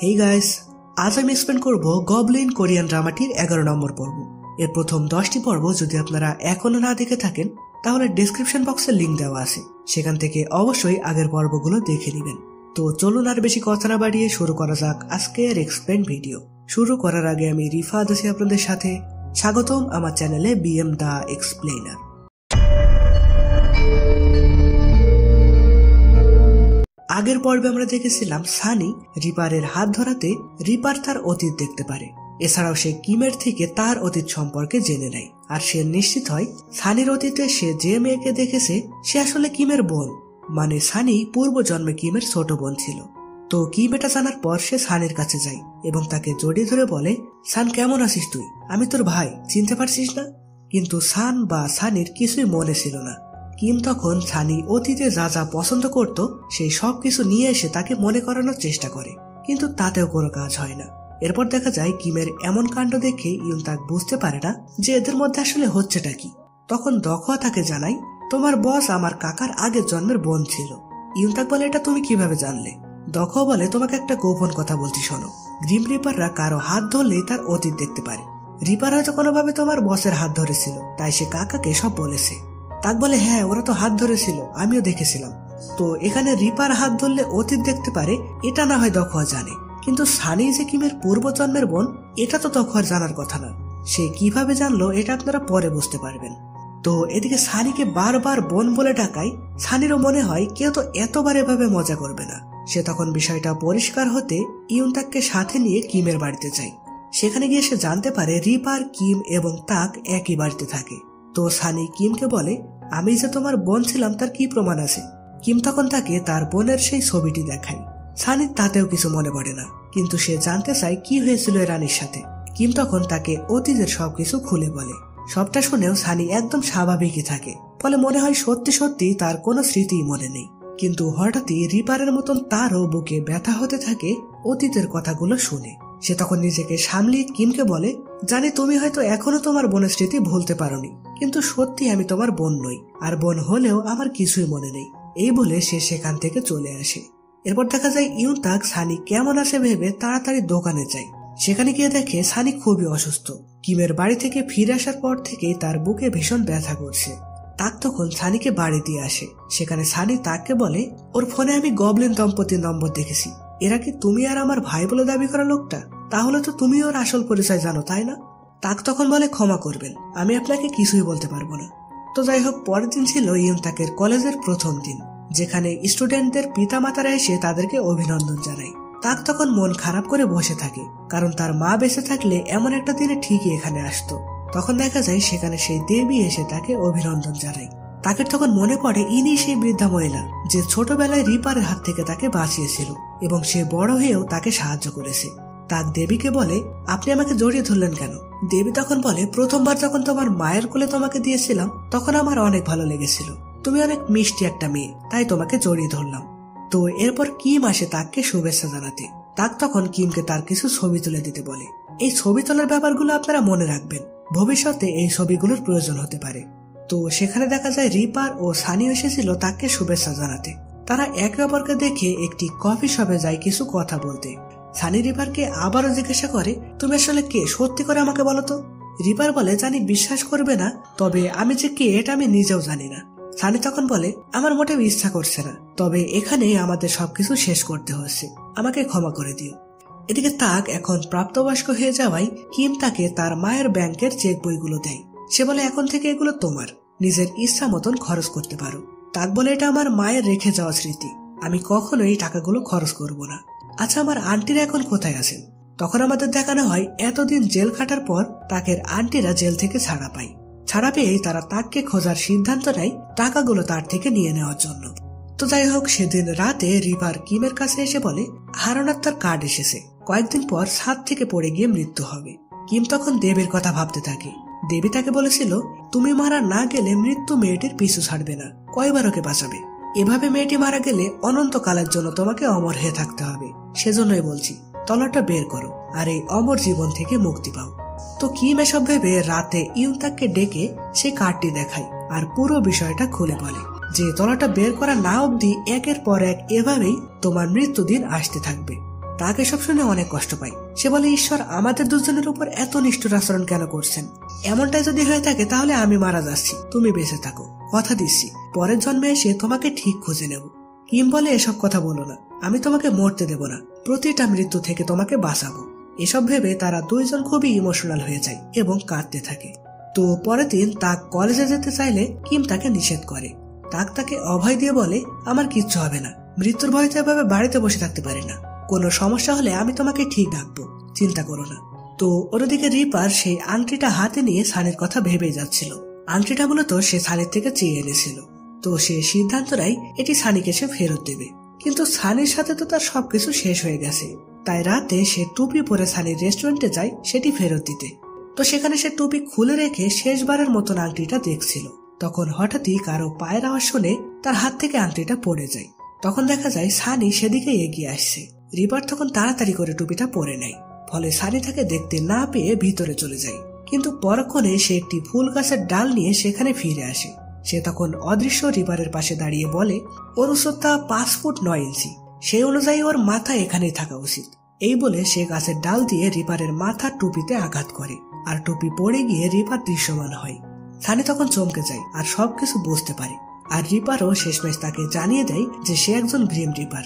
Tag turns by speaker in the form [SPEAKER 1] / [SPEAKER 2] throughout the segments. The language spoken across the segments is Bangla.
[SPEAKER 1] হেই গাইস, আজ আমি এক্সপ্লেন করব গবলিন কোরিয়ান ড্রামাটির 11 নম্বর পর্ব। এর প্রথম 10টি পর্ব যদি আপনারা এখনো না দেখে থাকেন তাহলে ডেসক্রিপশন বক্সে লিংক দেওয়া আছে, সেখান থেকে অবশ্যই আগের পর্বগুলো দেখে নেবেন। তো চলুন আর বেশি কথা না বাড়িয়ে শুরু করা যাক আজকের এক্সপ্লেন ভিডিও। শুরু করার আগে আমি রিফাত আছি আপনাদের সাথে। স্বাগতম আমার চ্যানেলে বিএম দা এক্সপ্লেনার। আগের পর্বে আমরা দেখেছিলাম সানি রিপারের হাত ধরাতে রিপার তার অতীত দেখতে পারে। এছাড়াও সে কিমের থেকে তার অতীত সম্পর্কে জেনে নেয়, আর সে নিশ্চিত হয় সানির অতীতে সে যে মেয়েকে দেখেছে সে আসলে কিমের বোন, মানে সানি পূর্ব জন্মে কিমের ছোট বোন ছিল। তো কিম এটা জানার পর সে সানির কাছে যায় এবং তাকে জড়িয়ে ধরে বলে, সান কেমন আছিস তুই? আমি তোর ভাই, চিনতে পারছিস না? কিন্তু সান বা সানির কিছুই মনে ছিল না। কিম তখন সানি অতীতে যা যা পছন্দ করত সেই সব কিছু নিয়ে এসে তাকে মনে করানোর চেষ্টা করে, কিন্তু তাতেও কোনো কাজ হয় না। এরপর দেখা যায় কিমের এমন কাণ্ড দেখে ইউনতাক বুঝতে পারে না যে এদের মধ্যে আসলে হচ্ছেটা কি। তখন দখোয়া তাকে জানায়, তোমার বস আমার কাকার আগের জন্মের বোন ছিল। ইউনতাক বলে, এটা তুমি কিভাবে জানলে? দখোয়া বলে, তোমাকে একটা গোপন কথা বলছি শোনো। গ্রিম রিপাররা কারো হাত ধরলেই তার অতীত দেখতে পারে। রিপার হয়তো কোনোভাবে তোমার বসের হাত ধরেছিল, তাই সে কাকাকে সব বলেছে। তাক বলে, হ্যাঁ ওরা তো হাত ধরেছিল, আমিও দেখেছিলাম। তো এখানে রিপার হাত ধরলে অতীত দেখতে পারে এটা না হয় দখোয়া জানে, কিন্তু সানি যে কিমের পূর্ব জন্মের বোন এটা তো দখোয়ার জানার কথা না। সে কিভাবে জানলো এটা আপনারা পরে বুঝতে পারবেন। তো এদিকে সানিকে বারবার বোন বলে ডাকায় সানিরও মনে হয় কেউ তো এতবার এভাবে মজা করবে না। সে তখন বিষয়টা পরিষ্কার হতে ইউনতাককে সাথে নিয়ে কিমের বাড়িতে যায়। সেখানে গিয়ে সে জানতে পারে রিপার, কিম এবং তাক একই বাড়িতে থাকে। তো সানি কিমকে বলে, আমি যে তোমার বোন ছিলাম তার কি প্রমাণ আছে? কিম তখন তাকে তার বোনের সেই ছবিটি দেখায়। সানির তাতেও কিছু মনে পড়ে না, কিন্তু সে জানতে চায় কি হয়েছিল রানীর সাথে। কিম তখন তাকে অতীতের সবকিছু খুলে বলে। সবটা শুনেও সানি একদম স্বাভাবিকই থাকে, ফলে মনে হয় সত্যি সত্যি তার কোনো স্মৃতিই মনে নেই। কিন্তু হঠাৎই রিপারের মতন তারও বুকে ব্যথা হতে থাকে অতীতের কথাগুলো শুনে। সে তখন নিজেকে সামলিয়ে কিমকে বলে, জানি তুমি হয়তো এখনো তোমার বোনের স্মৃতি ভুলতে পারোনি, কিন্তু সত্যি আমি তোমার বোন নই, আর বোন হলেও আমার কিছুই মনে নেই। এই বলে সে সেখান থেকে চলে আসে। এরপর দেখা যায় ইউনতাক সানি কেমন আছে ভেবে তাড়াতাড়ি দোকানে যায়। সেখানে গিয়ে দেখে সানি খুবই অসুস্থ। কিমের বাড়ি থেকে ফিরে আসার পর থেকে তার বুকে ভীষণ ব্যথা করছে। তাক তখন সানিকে বাড়ি দিয়ে আসে। সেখানে সানি তাককে বলে, ওর ফোনে আমি গবলিন দম্পতির নম্বর দেখেছি। এরা কি তুমি আর আমার ভাই বলে দাবি করা লোকটা? তাহলে তো তুমি ওর আসল পরিচয় জানো, তাই না? তাক তখন বলে, ক্ষমা করবেন, আমি আপনাকে কিছুই বলতে পারবো না। তো যাই হোক, পরের দিন ছিল ইউনতাকের কলেজের প্রথম দিন, যেখানে স্টুডেন্টদের পিতামাতারা এসে তাদেরকে অভিনন্দন জানায়। তাক তখন মন খারাপ করে বসে থাকে, কারণ তার মা বেঁচে থাকলে এমন একটা দিনে ঠিকই এখানে আসতো। তখন দেখা যায় সেখানে সেই দেবী এসে তাকে অভিনন্দন জানায়। তাকে তখন মনে পড়ে ইনি সেই বৃদ্ধা মহিলা যে ছোটবেলায় রিপারের হাত থেকে তাকে বাঁচিয়েছিল এবং সে বড় হয়েও তাকে সাহায্য করেছে। তাক দেবীকে বলে, আপনি আমাকে জড়িয়ে ধরলেন কেন? দেবী তখন বলে, প্রথমবার যখন তোমার মায়ের কোলে তোমাকে দিয়েছিলাম তখন আমার অনেক ভালো লেগেছিল। তুমি অনেক মিষ্টি একটা মেয়ে, তাই তোমাকে জড়িয়ে ধরলাম। তো এরপর কিম আসে তাককে শুভেচ্ছা জানাতে। তাক তখন কিমকে তার কিছু ছবি তুলে দিতে বলে। এই ছবি তোলার ব্যাপারগুলো আপনারা মনে রাখবেন, ভবিষ্যতে এই ছবিগুলোর প্রয়োজন হতে পারে। তো সেখানে দেখা যায় রিপার ও সানি এসেছিল তাকে শুভেচ্ছা জানাতে। তারা একে অপরকে দেখে একটি কফি শপে যায় কিছু কথা বলতে। সানি রিপারকে আবারও জিজ্ঞাসা করে, তুমি আসলে কে, সত্যি করে আমাকে বলো তো? রিপার বলে, জানি বিশ্বাস করবে না, তবে আমি যে কে এটা আমি নিজেও জানি না। সানি তখন বলে, আমার মোটেও ইচ্ছা করছে না, তবে এখানে আমাদের সবকিছু শেষ করতে হচ্ছে, আমাকে ক্ষমা করে দিও। এদিকে তাক এখন প্রাপ্তবয়স্ক হয়ে যাওয়ায় কিম তাকে তার মায়ের ব্যাংকের চেক বইগুলো দেয়। সে বলে, এখন থেকে এগুলো তোমার, নিজের ইচ্ছা মতন খরচ করতে পারো। তাক বলে, এটা আমার মায়ের রেখে যাওয়া স্মৃতি, আমি কখনোই টাকাগুলো খরচ করব না। আচ্ছা, আমার আন্টিরা এখন কোথায় আছেন? তখন আমাদের দেখানো হয় এতদিন জেল খাটার পর তাকের আন্টিরা জেল থেকে ছাড়া পায়। ছাড়া পেয়েই তারা তাককে খোঁজার সিদ্ধান্ত নেয় টাকাগুলো তার থেকে নিয়ে নেওয়ার জন্য। তো যাই হোক, সেদিন রাতে রিপার কিমের কাছে এসে বলে, হারানোর তার কার্ড এসেছে, কয়েকদিন পর ছাদ থেকে পড়ে গিয়ে মৃত্যু হবে। কিম তখন দেবীর কথা ভাবতে থাকে। দেবী তাকে বলেছিল, তুমি মারা না গেলে মৃত্যু মেয়েটির পিছু ছাড়বে না, কয়বার ওকে বাঁচাবে। এভাবে মেয়েটি মারা গেলে অনন্তকালের জন্য তোমাকে অমর হয়ে থাকতে হবে। সেজন্যই বলছি, তলোয়ারটা বের করো আর এই অমর জীবন থেকে মুক্তি পাও। তো কিম এসব ভেবে রাতে ইউনতাককে ডেকে সে কার্ডটি দেখায় আর পুরো বিষয়টা খুলে বলে যে তলোয়ারটা বের করা না অবধি একের পর এক এভাবেই তোমার মৃত্যুদিন আসতে থাকবে। তাক এসব শুনে অনেক কষ্ট পায়। সে বলে, ঈশ্বর আমাদের দুজনের উপর এত নিষ্ঠুর আচরণ কেন করছেন? এমনটাই যদি হয়ে থাকে তাহলে আমি মারা যাচ্ছি, তুমি বেঁচে থাকো, কথা দিচ্ছি পরের জন্মে এসে তোমাকে ঠিক খুঁজে নেব। কিম বলে, এসব কথা বলো না, আমি তোমাকে মরতে দেব না, প্রতিটা মৃত্যু থেকে তোমাকে বাঁচাবো। এসব ভেবে তারা দুইজন খুবই ইমোশনাল হয়ে যায় এবং কাঁদতে থাকে। তো পরের দিন তাক কলেজে যেতে চাইলে কিম তাকে নিষেধ করে। তাক তাকে অভয় দিয়ে বলে, আমার কিচ্ছু হবে না, মৃত্যুর ভয়তে এভাবে বাড়িতে বসে থাকতে পারি না, কোনো সমস্যা হলে আমি তোমাকে ঠিক ডাকবো, চিন্তা করো না। তো অন্যদিকে রিপার সেই আংটিটা হাতে নিয়ে সানির কথা ভেবে যাচ্ছিল। আংটিটা মূলত সে সানির থেকে চেয়ে এনেছিল। তো সে সিদ্ধান্ত নেয় এটি সানিকে সে ফেরত দেবে। কিন্তু সানির সাথে তো তার সবকিছু শেষ হয়ে গেছে, তাই রাতে সে টুপি পরে সানির রেস্টুরেন্টে যায় সেটি ফেরত দিতে। তো সেখানে সে টুপি খুলে রেখে শেষবারের মতন আংটিটা দেখছিল। তখন হঠাৎই কারো পায়ের আওয়াজ শুনে তার হাত থেকে আংটিটা পড়ে যায়। তখন দেখা যায় সানি সেদিকে এগিয়ে আসছে। রিপার তখন তাড়াতাড়ি করে টুপিটা পরে নেয়, ফলে সানি তাকে দেখতে না পেয়ে ভিতরে চলে যায়। কিন্তু পরক্ষণে সে একটি ফুল গাছের ডাল নিয়ে সেখানে ফিরে আসে। সে তখন অদৃশ্য রিপারের পাশে দাঁড়িয়ে বলে, ওর উচ্চতা 5 ফুট 9 ইঞ্চি, সেই অনুযায়ী ওর মাথা এখানেই থাকা উচিত। এই বলে সে গাছের ডাল দিয়ে রিপারের মাথার টুপিতে আঘাত করে, আর টুপি পড়ে গিয়ে রিপার দৃশ্যমান হয়। সানি তখন চমকে যায় আর সবকিছু বুঝতে পারে। আর রিপারও শেষমেশ তাকে জানিয়ে দেয় যে সে একজন গ্রিম রিপার।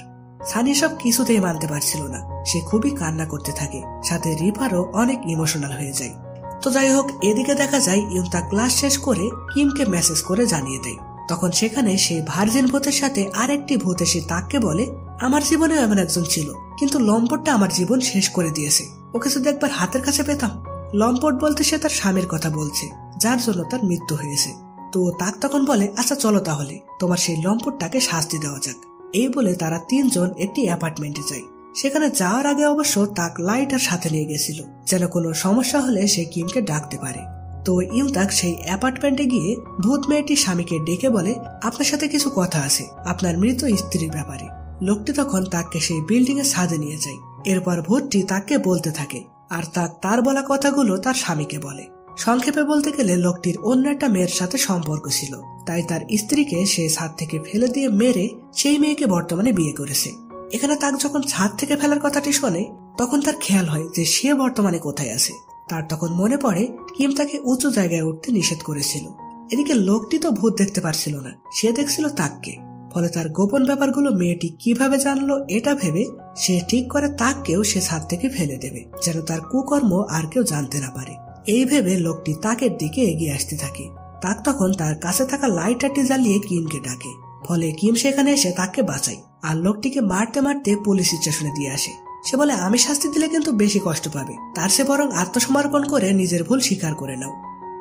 [SPEAKER 1] সানি সব কিছুতেই মানতে পারছিল না, সে খুবই কান্না করতে থাকে, সাথে রিপারও অনেক ইমোশনাল হয়ে যায়। তো যাই হোক, এদিকে দেখা যায় ইউনতা ক্লাস শেষ করে কিমকে মেসেজ করে জানিয়ে দেয়। তখন সেখানে সেই ভার্জিন ভূতের সাথে আরেকটি ভূত এসে তাকে বলে, আমার জীবনেও এমন একজন ছিল, কিন্তু লম্পটটা আমার জীবন শেষ করে দিয়েছে, ওকে যদি একবার হাতের কাছে পেতাম। লম্পট বলতে সে তার স্বামীর কথা বলছে, যার জন্য তার মৃত্যু হয়েছে। তো তাক তখন বলে, আচ্ছা চলো তাহলে তোমার সেই লম্পটটাকে শাস্তি দেওয়া যাক। এই বলে তারা তিনজন একটি অ্যাপার্টমেন্টে যায়। সেখানে যাওয়ার আগে অবশ্য তাক লাইটার সাথে নিয়ে গেছিল, যেন কোনো সমস্যা হলে সে কিমকে ডাকতে পারে। তো ইউনতাক সেই অ্যাপার্টমেন্টে গিয়ে ভূত মেয়েটি স্বামীকে ডেকে বলে, আপনার সাথে কিছু কথা আছে আপনার মৃত স্ত্রীর ব্যাপারে। লোকটি তখন তাকে সেই বিল্ডিং এর ছাদে নিয়ে যায়। এরপর ভূতটি তাকে বলতে থাকে, আর তাক তার বলা কথাগুলো তার স্বামীকে বলে। সংক্ষেপে বলতে গেলে লোকটির অন্য একটা মেয়ের সাথে সম্পর্ক ছিল, তাই তার স্ত্রীকে সে ছাদ থেকে ফেলে দিয়ে মেরে সেই মেয়েকে বর্তমানে বিয়ে করেছে। এখানে তাক যখন ছাদ থেকে ফেলার কথাটি শোনে, তখন তার খেয়াল হয় যে সে বর্তমানে কোথায় আছে। তার তখন মনে পড়ে কিম তাকে উঁচু জায়গায় উঠতে নিষেধ করেছিল। এদিকে লোকটি তো ভূত দেখতে পারছিল না, সে দেখছিল তাককে। ফলে তার গোপন ব্যাপারগুলো মেয়েটি কিভাবে জানলো এটা ভেবে সে ঠিক করে তাককেও সে ছাদ থেকে ফেলে দেবে, যেন তার কুকর্ম আর কেউ জানতে না পারে। এই ভেবে লোকটি তাকের দিকে এগিয়ে আসতে থাকে। তাক তখন তার কাছে থাকা লাইটারটি জ্বালিয়ে কিমকে ডাকে, ফলে কিম সেখানে এসে তাকে বাঁচায়। আর লোকটিকে মারতে মারতে পুলিশ স্টেশনে দিয়ে আসে। সে বলে, আমি শাস্তি দিলে কিন্তু বেশি কষ্ট পাবে, তার সে বরং আত্মসমর্পণ করে নিজের ভুল স্বীকার করে নাও।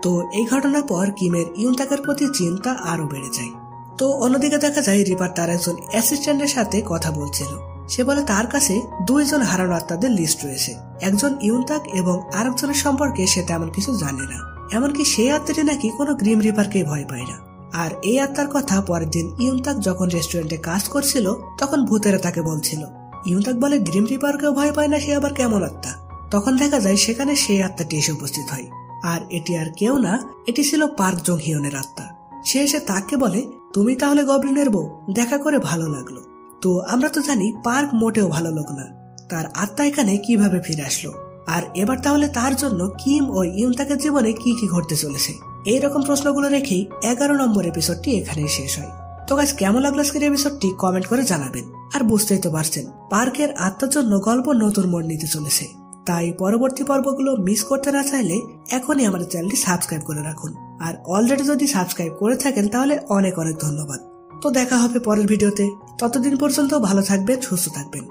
[SPEAKER 1] তো এই ঘটনার পর কিমের ইউনতাকের প্রতি চিন্তা আরো বেড়ে যায়। তো অন্যদিকে দেখা যায় রিপার তার একজন অ্যাসিস্ট্যান্টের সাথে কথা বলছিল। সে বলে তার কাছে দুইজন হারানো আত্মাদের লিস্ট রয়েছে, একজন ইউনতাক এবং আরেকজনের সম্পর্কে সে তেমন কিছু জানে না। এমনকি সেই আত্মাটি নাকি কোনো গ্রিম রিপারকে ভয় পায় না। আর এই আত্মার কথা পরের দিন ইউনতাক যখন রেস্টুরেন্টে কাজ করছিল তখন ভূতেরা তাকে বলছিল। ইউনতাক বলে, গ্রিম রিপারকেও ভয় পায় না, সে আবার কেমন আত্মা? তখন দেখা যায় সেখানে সেই আত্মাটি এসে উপস্থিত হয়। আর এটি আর কেউ না, এটি ছিল পার্ক জং হিয়নের আত্মা। সে এসে তাকে বলে, তুমি তাহলে গবলিনের বউ, দেখা করে ভালো লাগলো। তো আমরা তো জানি পার্ক মোটেও ভালো লোক না, তার আত্মা এখানে কিভাবে ফিরে আসলো, আর এবার তাহলে তার জন্য কিম ও ইউনতাকের জীবনে কি কি ঘটতে চলেছে, এইরকম প্রশ্নগুলো রেখেই 11 নম্বর এপিসোডটি এখানেই শেষ হয়। তো গাইস, কেমন লাগলো আজকের এপিসোডটি কমেন্ট করে জানাবেন। আর বুঝতেই তো পারছেন, পার্কের আত্মার জন্য গল্প নতুন মোড় নিতে চলেছে, তাই পরবর্তী পর্বগুলো মিস করতে না চাইলে এখনই আমাদের চ্যানেলটি সাবস্ক্রাইব করে রাখুন। আর অলরেডি যদি সাবস্ক্রাইব করে থাকেন তাহলে অনেক অনেক ধন্যবাদ। তো দেখা হবে পরের ভিডিওতে, ততদিন পর্যন্ত ভালো থাকবেন, সুস্থ থাকবেন,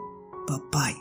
[SPEAKER 1] বাই।